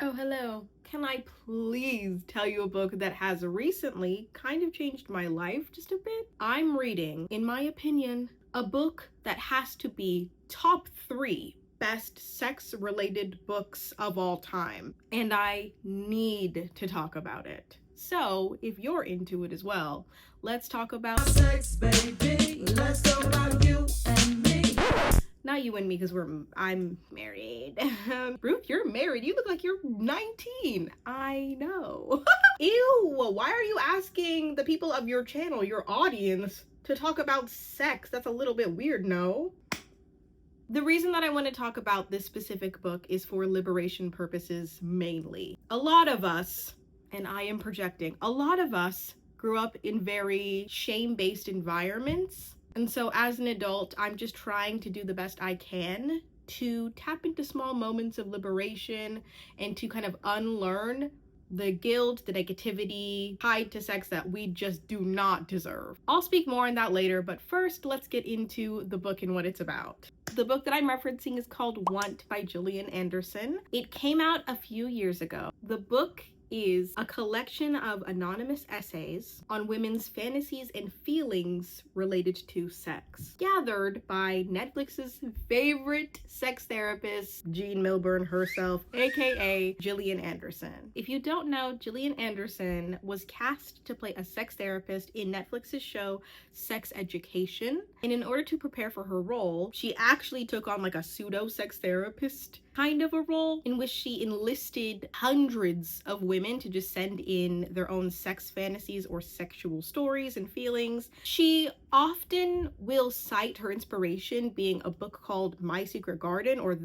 Oh, hello. Can I please tell you a book that has recently kind of changed my life just a bit? I'm reading, in my opinion, a book that has to be top 3 best sex-related books of all time, and I need to talk about it. So, if you're into it as well, let's talk about sex, baby. Let's talk about you and me. Not you and me, because I'm married. Ruth, you're married. You look like you're 19. I know. Ew, why are you asking the people of your channel, your audience, to talk about sex? That's a little bit weird, no? The reason that I want to talk about this specific book is for liberation purposes mainly. A lot of us, and I am projecting, a lot of us grew up in very shame-based environments. And so as an adult, I'm just trying to do the best I can to tap into small moments of liberation and to kind of unlearn the guilt, the negativity tied to sex that we just do not deserve. I'll speak more on that later, but first let's get into the book and what it's about. The book that I'm referencing is called Rant by Gillian Anderson. It came out a few years ago. The book is a collection of anonymous essays on women's fantasies and feelings related to sex, gathered by Netflix's favorite sex therapist, Jean Milburn herself, aka Gillian Anderson. If you don't know, Gillian Anderson was cast to play a sex therapist in Netflix's show Sex Education, and in order to prepare for her role, she actually took on like a pseudo sex therapist kind of a role in which she enlisted hundreds of women to just send in their own sex fantasies or sexual stories and feelings. She often will cite her inspiration being a book called My Secret Garden, or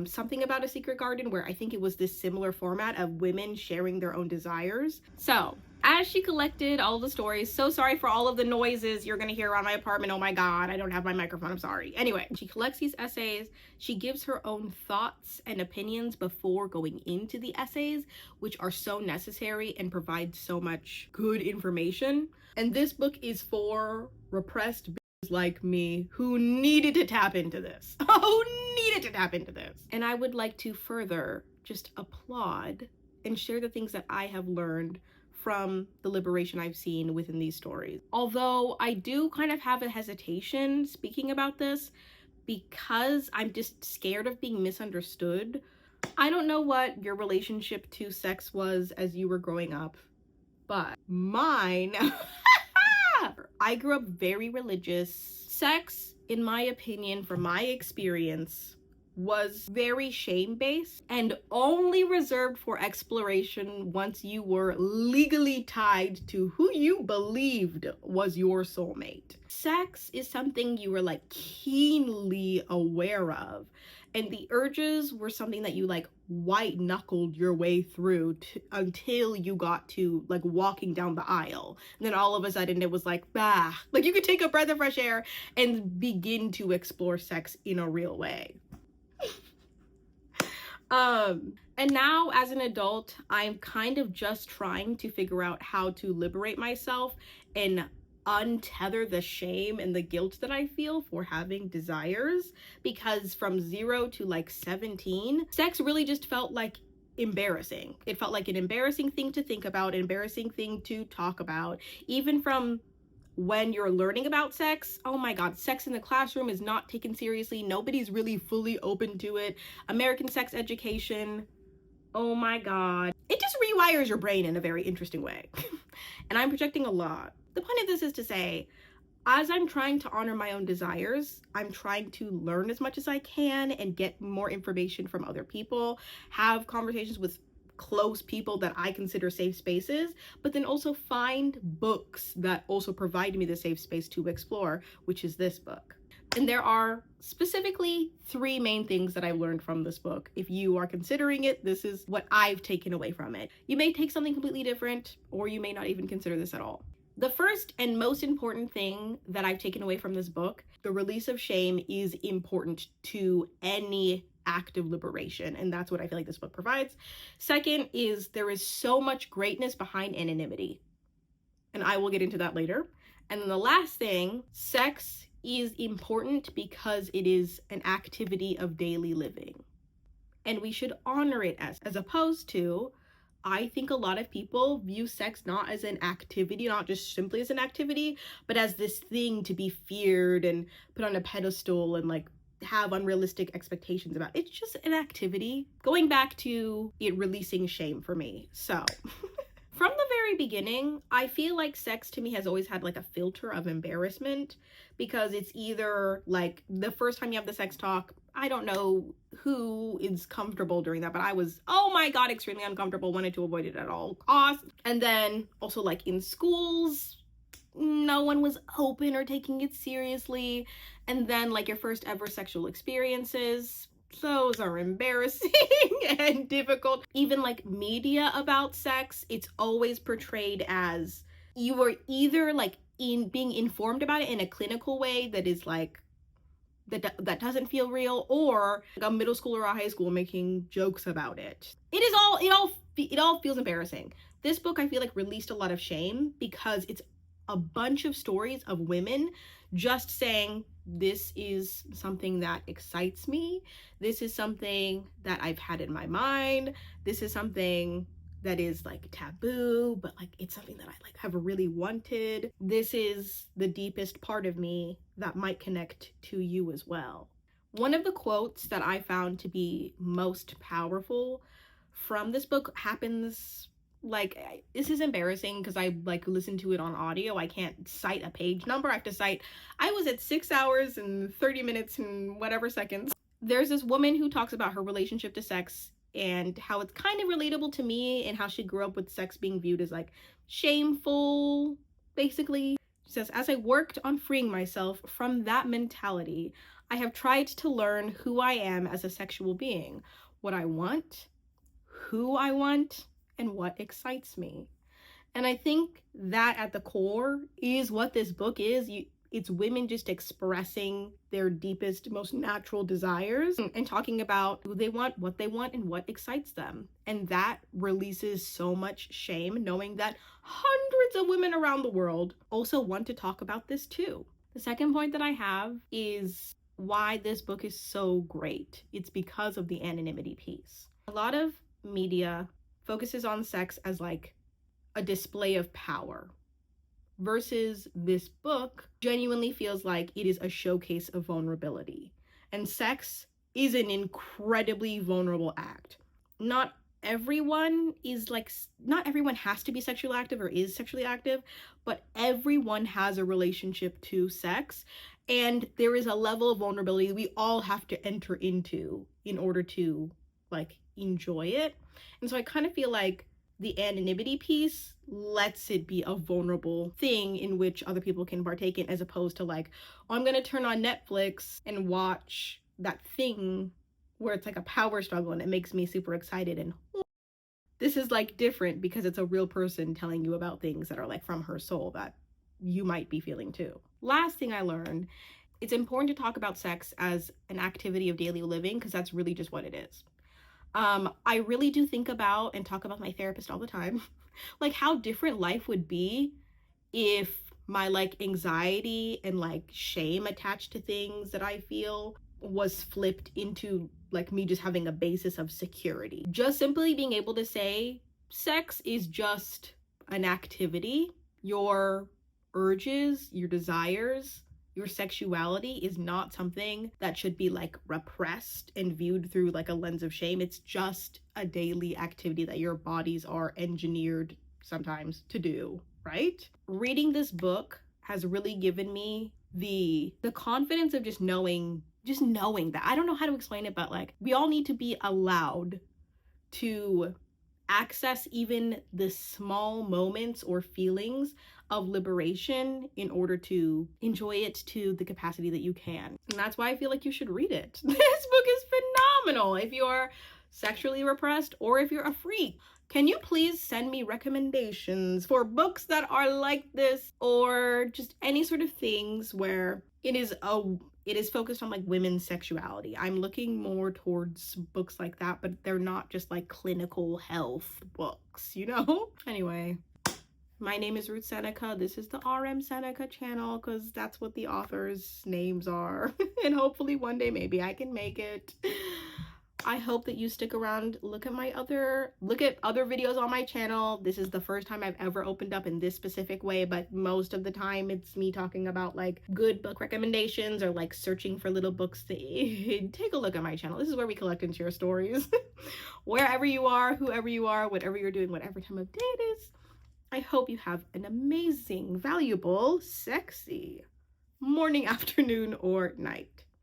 something about a secret garden, where I think it was this similar format of women sharing their own desires. So as she collected all the stories, so sorry for all of the noises you're gonna hear around my apartment. Oh my god, I don't have my microphone, I'm sorry. Anyway, she collects these essays, she gives her own thoughts and opinions before going into the essays, which are so necessary and provide so much good information. And this book is for repressed bitches like me who needed to tap into this. And I would like to further just applaud and share the things that I have learned from the liberation I've seen within these stories. Although I do kind of have a hesitation speaking about this because I'm just scared of being misunderstood. I don't know what your relationship to sex was as you were growing up, but mine, I grew up very religious. Sex, in my opinion, from my experience, was very shame-based and only reserved for exploration once you were legally tied to who you believed was your soulmate. Sex is something you were like keenly aware of, and the urges were something that you like white-knuckled your way through until you got to like walking down the aisle. And then all of a sudden it was like, bah, like you could take a breath of fresh air and begin to explore sex in a real way. And now as an adult, I'm kind of just trying to figure out how to liberate myself and untether the shame and the guilt that I feel for having desires, because from 0 to like 17, sex really just felt like embarrassing. It felt like an embarrassing thing to think about, an embarrassing thing to talk about. Even from when you're learning about sex, oh my god, sex in the classroom is not taken seriously. Nobody's really fully open to it. American sex education, oh my god. It just rewires your brain in a very interesting way. And I'm projecting a lot. The point of this is to say, as I'm trying to honor my own desires, I'm trying to learn as much as I can and get more information from other people, have conversations with close people that I consider safe spaces, but then also find books that also provide me the safe space to explore, which is this book. And there are specifically 3 main things that I've learned from this book. If you are considering it, this is what I've taken away from it. You may take something completely different, or you may not even consider this at all. The first and most important thing that I've taken away from this book, the release of shame is important to any active liberation, and that's what I feel like this book provides. Second is there is so much greatness behind anonymity, and I will get into that later. And then the last thing, sex is important because it is an activity of daily living. and we should honor it as opposed to, I think a lot of people view sex not as an activity, not just simply as an activity, but as this thing to be feared and put on a pedestal and like have unrealistic expectations about. It's just an activity. Going back to it releasing shame for me. So from the very beginning, I feel like sex to me has always had like a filter of embarrassment, because it's either like the first time you have the sex talk, I don't know who is comfortable during that, but I was, oh my God, extremely uncomfortable, wanted to avoid it at all costs. And then also like in schools, no one was open or taking it seriously. And then like your first ever sexual experiences, those are embarrassing and difficult. Even like media about sex, it's always portrayed as you are either like in being informed about it in a clinical way that is like that doesn't feel real, or like a middle school or a high school making jokes about it. It all feels embarrassing. This book I feel like released a lot of shame because it's a bunch of stories of women just saying, this is something that excites me, this is something that I've had in my mind, this is something that is like taboo, but like it's something that I like have really wanted. This is the deepest part of me that might connect to you as well. One of the quotes that I found to be most powerful from this book happens, like, this is embarrassing because I like listened to it on audio. I can't cite a page number. I have to cite, I was at 6 hours and 30 minutes and whatever seconds. There's this woman who talks about her relationship to sex and how it's kind of relatable to me, and how she grew up with sex being viewed as like shameful, basically. She says, as I worked on freeing myself from that mentality, I have tried to learn who I am as a sexual being, what I want, who I want, and what excites me. And I think that at the core is what this book is. It's women just expressing their deepest, most natural desires and talking about who they want, and what excites them. And that releases so much shame, knowing that hundreds of women around the world also want to talk about this too. The second point that I have is why this book is so great. It's because of the anonymity piece. A lot of media focuses on sex as like a display of power, versus this book genuinely feels like it is a showcase of vulnerability. And sex is an incredibly vulnerable act. Not everyone has to be sexually active or is sexually active, but everyone has a relationship to sex, and there is a level of vulnerability we all have to enter into in order to like enjoy it. And so I kind of feel like the anonymity piece lets it be a vulnerable thing in which other people can partake in, as opposed to like, oh, I'm gonna turn on Netflix and watch that thing where it's like a power struggle and it makes me super excited. And this is like different because it's a real person telling you about things that are like from her soul that you might be feeling too. Last thing I learned, it's important to talk about sex as an activity of daily living, because that's really just what it is. I really do think about and talk about my therapist all the time, like how different life would be if my like anxiety and like shame attached to things that I feel was flipped into like me just having a basis of security. Just simply being able to say sex is just an activity. Your urges, your desires, your sexuality is not something that should be like repressed and viewed through like a lens of shame. It's just a daily activity that your bodies are engineered sometimes to do, right? Reading this book has really given me the confidence of just knowing that. I don't know how to explain it, but like we all need to be allowed to access even the small moments or feelings of liberation in order to enjoy it to the capacity that you can. And that's why I feel like you should read it. This book is phenomenal if you're sexually repressed or if you're a freak. Can you please send me recommendations for books that are like this, or just any sort of things where it is focused on like women's sexuality? I'm looking more towards books like that, but they're not just like clinical health books, you know? Anyway, my name is Ruth Seneca. This is the RM Seneca channel because that's what the authors' names are. And hopefully one day maybe I can make it. I hope that you stick around. Look at other videos on my channel. This is the first time I've ever opened up in this specific way, but most of the time it's me talking about like good book recommendations or like searching for little books to take a look at my channel. This is where we collect and share stories. Wherever you are, whoever you are, whatever you're doing, whatever time of day it is, I hope you have an amazing, valuable, sexy morning, afternoon, or night.